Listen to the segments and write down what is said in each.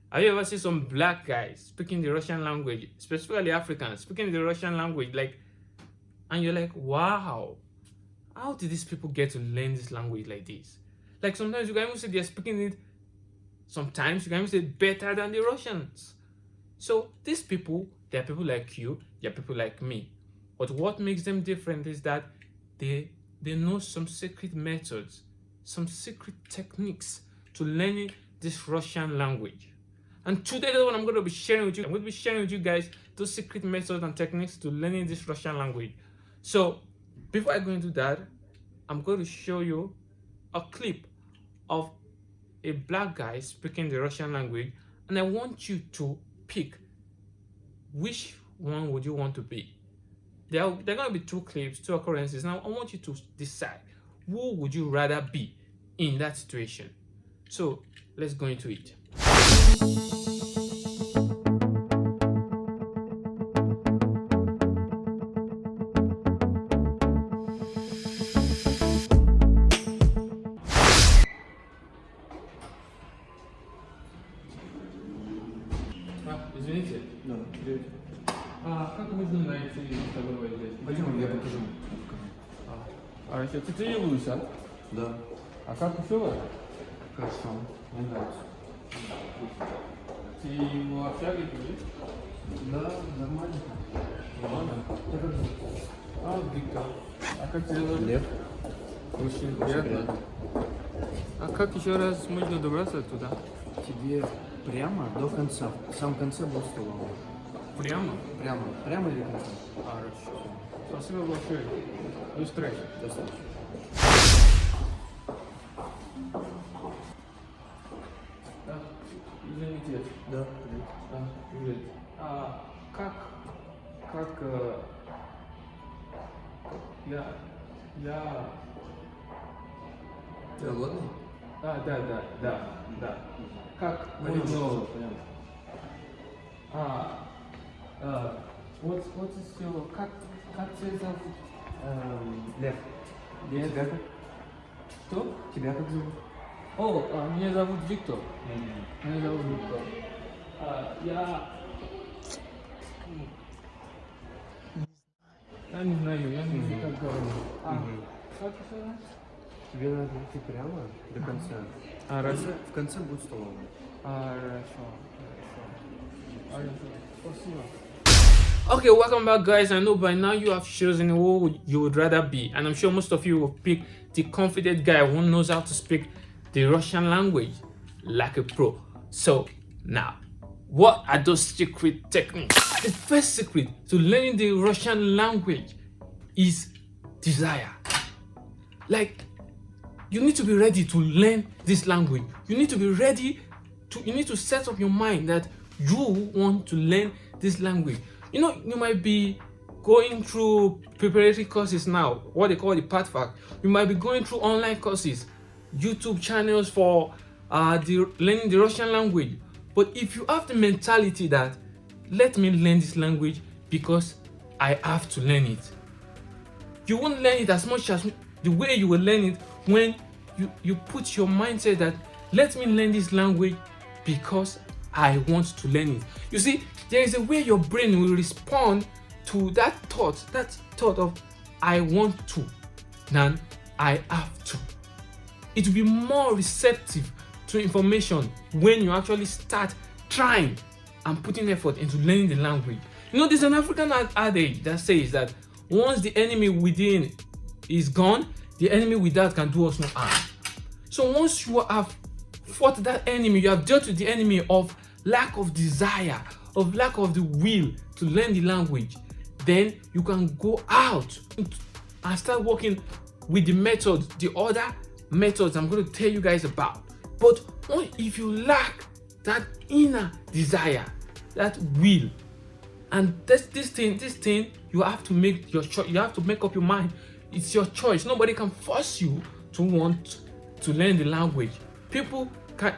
Have you ever seen some black guys speaking the Russian language, specifically Africans speaking the Russian language, like, and you're like, wow, how did these people get to learn this language like this? Like sometimes you can even say they're speaking it. Sometimes you can even say better than the Russians. So these people, they are people like you, they are people like me. But what makes them different is that they know some secret methods, some secret techniques to learning this Russian language. And today that's what I'm going to be sharing with you. I'm going to be sharing with you guys those secret methods and techniques to learning this Russian language. So before I go into that, I'm going to show you a clip of a black guy speaking the Russian language, and I want you to pick which one would you want to be. There are going to be two clips, two occurrences. Now I want you to decide who would you rather be in that situation. So let's go into it. Извините. Да, привет. Как можно найти с тобой здесь? Пойдем, я покажу. Если ты тренируешься, Да, а как все? хорошо. Мне нравится. Ты в общаге будешь? Да, нормально. Нормально. Виктор. А как тебя зовут? Лев. Очень приятно. А как еще раз можно добраться туда? Тебе прямо до конца. В самом конце будет столовая. Прямо? Прямо. Прямо или конца? Хорошо. Спасибо большое. До встречи. До встречи. Да, извините. Да, привет. Привет. Как я Ты голодный? да. Как Пойдем, можно пойдем. what is your как тебя зовут? Лев. Лев. Тебя как? Что? Тебя как зовут? Меня зовут Виктор. Меня зовут Виктор. Я не знаю, я не знаю, как говорить. Как еще раз? Тебе надо идти прямо до конца. Хорошо. В конце будет столовая. Хорошо. Спасибо. Okay, welcome back, guys. I know by now you have chosen who you would rather be, and I'm sure most of you will pick the confident guy who knows how to speak the Russian language like a pro. So now, what are those secret techniques? The first secret to learning the Russian language is desire. Like, you need to be ready to learn this language. You need to be ready to, you need to set up your mind that you want to learn this language. You know, you might be going through preparatory courses now, what they call the part fact. You might be going through online courses, YouTube channels for learning the Russian language. But if you have the mentality that let me learn this language because I have to learn it, you won't learn it as much as the way you will learn it when you put your mindset that let me learn this language because I want to learn it. You see, there is a way your brain will respond to that thought of I want to than I have to. It will be more receptive to information when you actually start trying and putting effort into learning the language. You know, there's an African adage that says that once the enemy within is gone, the enemy without can do us no harm. So once you have fought that enemy, you have dealt with the enemy of lack of desire, of lack of the will to learn the language, then you can go out and start working with the methods, the other methods I'm going to tell you guys about. But if you lack that inner desire, that will, and this thing, you have to make your choice. You have to make up your mind. It's your choice. Nobody can force you to want to learn the language.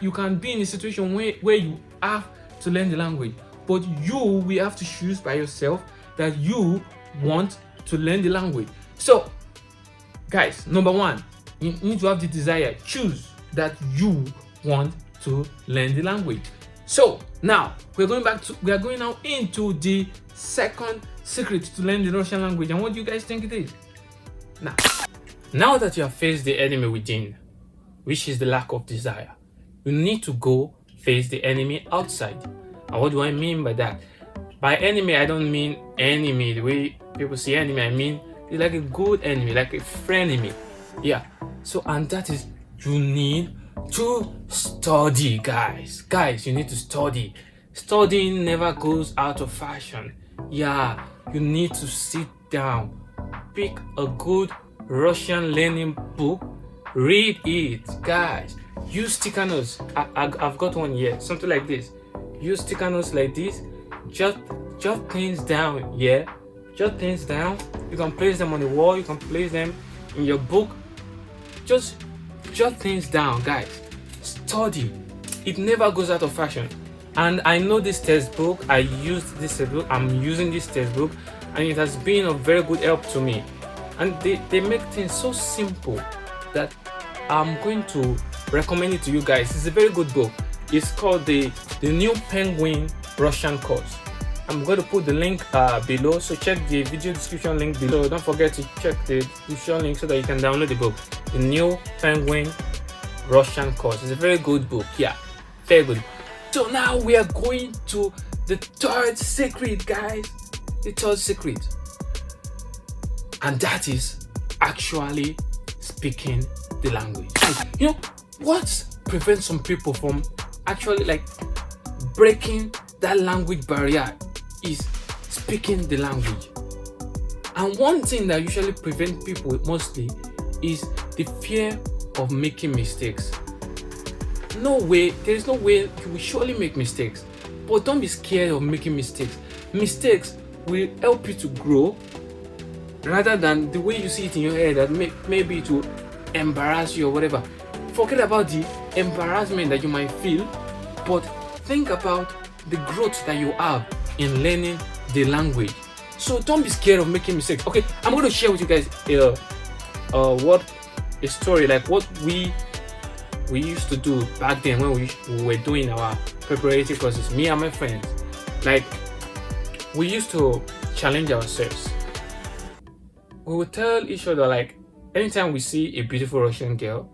You can be in a situation where you have to learn the language, but you will have to choose by yourself that you want to learn the language. So, guys, number one, you need to have the desire. Choose that you want to learn the language. So now we are going now into the second secret to learn the Russian language. And what do you guys think it is? Now that you have faced the enemy within, which is the lack of desire, you need to go face the enemy outside. And what do I mean by that? By enemy, I don't mean enemy the way people see enemy. I mean it's like a good enemy, like a frenemy. Yeah. So, and that is, you need to study, guys. Guys, you need to study. Studying never goes out of fashion. Yeah, you need to sit down, pick a good Russian learning book, read it, guys. Use sticker notes. I've got one here, something like this. Use sticker notes like this. Jot things down. Yeah, jot things down. You can place them on the wall. You can place them in your book. Just jot things down, guys. Study. It never goes out of fashion. And I know this textbook. I used this textbook. I'm using this textbook, and it has been of very good help to me. And they make things so simple that I'm going to recommend it to you guys. It's a very good book. It's called the New Penguin Russian Course. I'm going to put the link below, so check the video description link below. Don't forget to check the description link so that you can download the book, the New Penguin Russian Course. It's a very good book. Yeah, very good. So now we are going to the third secret, guys. The third secret, and that is actually speaking the language. You know what prevents some people from actually like breaking that language barrier is speaking the language. And one thing that usually prevents people mostly is the fear of making mistakes. There is no way you will surely make mistakes, but don't be scared of making mistakes. Mistakes will help you to grow rather than the way you see it in your head that maybe it will embarrass you or whatever. Forget about the embarrassment that you might feel, but think about the growth that you have in learning the language. So don't be scared of making mistakes. Okay, I'm going to share with you guys what a story, like what we used to do back then when we were doing our preparatory courses, me and my friends. Like, we used to challenge ourselves. We would tell each other, like, anytime we see a beautiful Russian girl,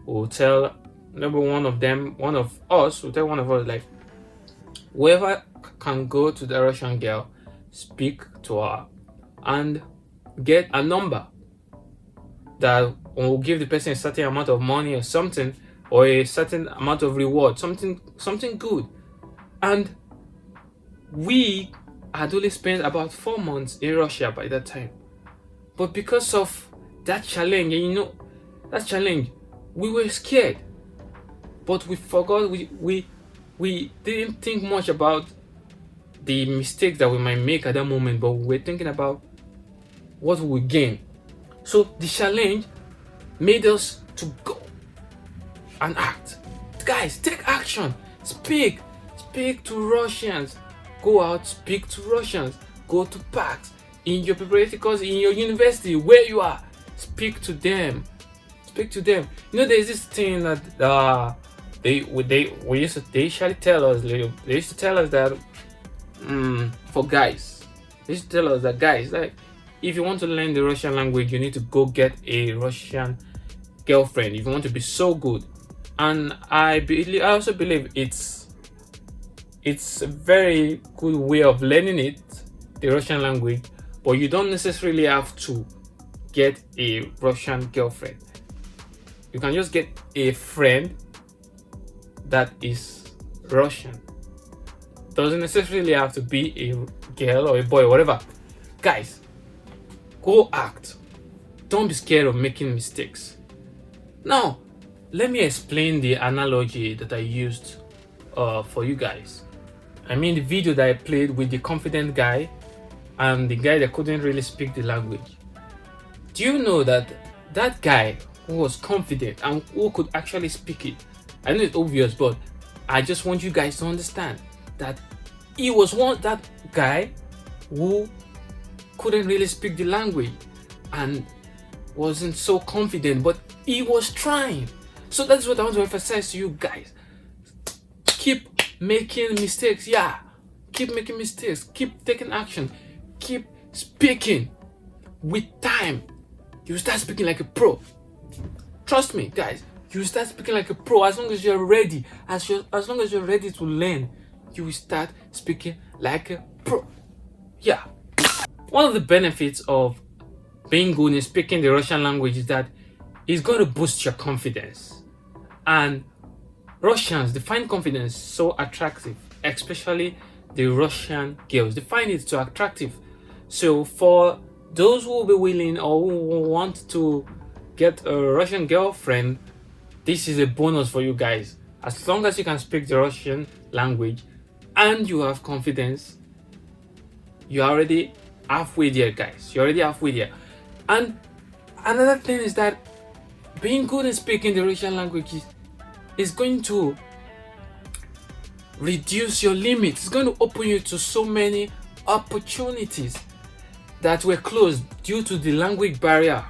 we'll tell one of us, like, whoever can go to the Russian girl, speak to her, and get a number that will give the person a certain amount of money or something, or a certain amount of reward, something good. And we had only spent about 4 months in Russia by that time. But because of that challenge, we were scared. But we forgot, we didn't think much about the mistakes that we might make at that moment, but we were thinking about what we would gain. So the challenge made us to go and act. Guys, take action. Speak to Russians. Go out, speak to Russians. Go to parks, in your preparatory course, in your university, where you are. Speak to them. You know, there's this thing that they used to tell us that for guys, they used to tell us that guys, like, if you want to learn the Russian language, you need to go get a Russian girlfriend if you want to be so good. And I also believe it's a very good way of learning it, the Russian language, but you don't necessarily have to get a Russian girlfriend. You can just get a friend that is Russian. Doesn't necessarily have to be a girl or a boy or whatever. Guys, go act. Don't be scared of making mistakes. Now, let me explain the analogy that I used for you guys. I mean the video that I played with the confident guy and the guy that couldn't really speak the language. Do you know that that guy who was confident and who could actually speak it, I know it's obvious, but I just want you guys to understand that he was that guy who couldn't really speak the language and wasn't so confident, but he was trying. So that's what I want to emphasize to you guys. Keep making mistakes. Yeah, keep making mistakes, keep taking action, keep speaking. With time, you start speaking like a pro. Trust me, guys, you start speaking like a pro. As long as you're ready, as long as you're ready to learn, you will start speaking like a pro. Yeah. One of the benefits of being good in speaking the Russian language is that it's going to boost your confidence. And Russians, they find confidence so attractive, especially the Russian girls. They find it so attractive. So for those who will be willing or who want to get a Russian girlfriend, this is a bonus for you guys. As long as you can speak the Russian language and you have confidence, you're already halfway there, guys. You're already halfway there. And another thing is that being good in speaking the Russian language is going to reduce your limits. It's going to open you to so many opportunities that were closed due to the language barrier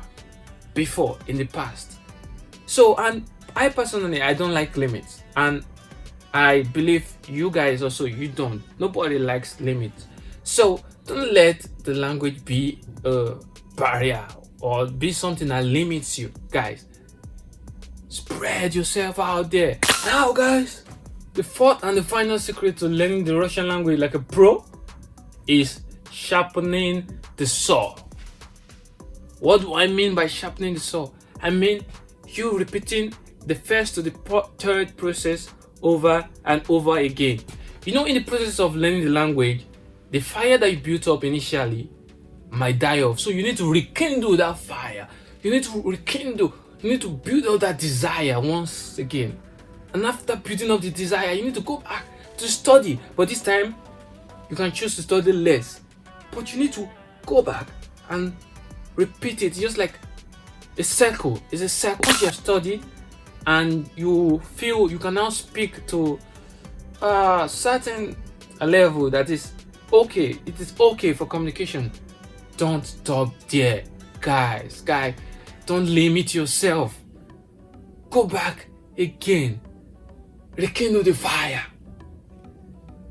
before in the past. So, and I personally, I don't like limits, and I believe you guys also, you don't. Nobody likes limits. So don't let the language be a barrier or be something that limits you, guys. Spread yourself out there. Now, guys, the fourth and the final secret to learning the Russian language like a pro is sharpening the saw. What do I mean by sharpening the saw? I mean you repeating the first to the third process over and over again. You know, in the process of learning the language, the fire that you built up initially might die off. So you need to rekindle that fire. You need to build up that desire once again. And after building up the desire, you need to go back to study. But this time, you can choose to study less. But you need to go back and repeat it, just like a circle. It's a circle. Once you have studied and you feel you can now speak to a certain level that is okay, it is okay for communication. Don't stop there, guys. Don't limit yourself. Go back again. Rekindle the fire.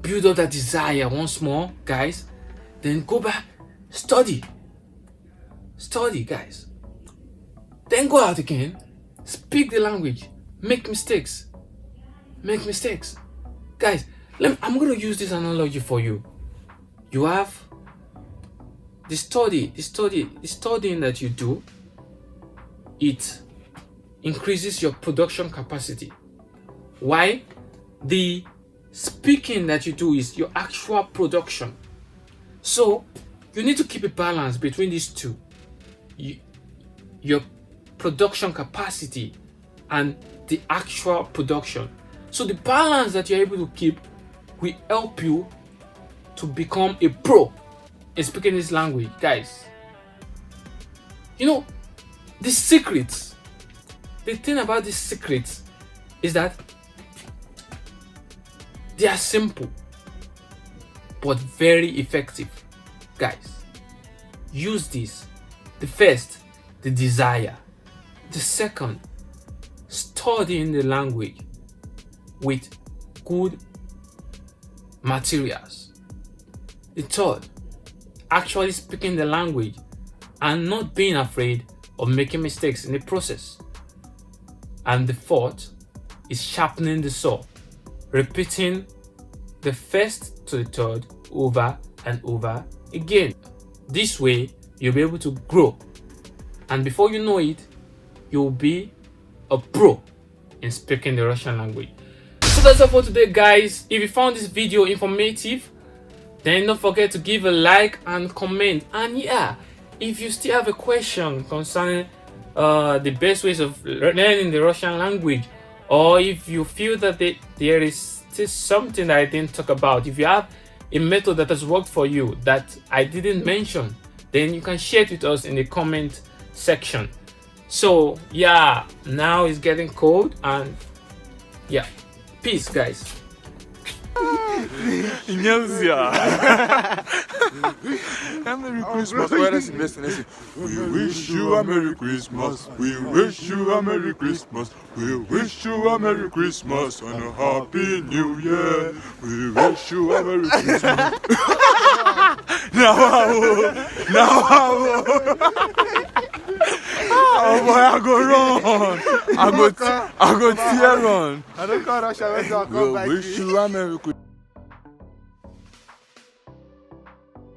Build up that desire once more, guys. Then go back, study, guys. Then go out again, speak the language, make mistakes, guys. I'm going to use this analogy for you. You have the studying that you do. It increases your production capacity. Why? The speaking that you do is your actual production. So you need to keep a balance between these two. Your production capacity and the actual production. So the balance that you're able to keep will help you to become a pro in speaking this language, guys. You know, the thing about these secrets is that they are simple but very effective, guys. Use this. The first, the desire. The second, studying the language with good materials. The third, actually speaking the language and not being afraid of making mistakes in the process. And the fourth is sharpening the saw, repeating the first to the third over and over again. This way, you'll be able to grow, and before you know it, you'll be a pro in speaking the Russian language. So that's all for today, guys. If you found this video informative, then don't forget to give a like and comment. And yeah, if you still have a question concerning the best ways of learning the Russian language, or if you feel that there is still something that I didn't talk about, if you have a method that has worked for you that I didn't mention, then you can share it with us in the comment section. So yeah, now it's getting cold, and yeah, peace, guys. Нельзя. A Merry Christmas. Well, listen. We wish you a Merry Christmas. We wish you a Merry Christmas. We wish you a Merry Christmas and a Happy New Year. We wish you a Merry Christmas. Now, oh boy, I go run. I go tear run. I don't call Russia when I come We back. wish you a Merry Christmas.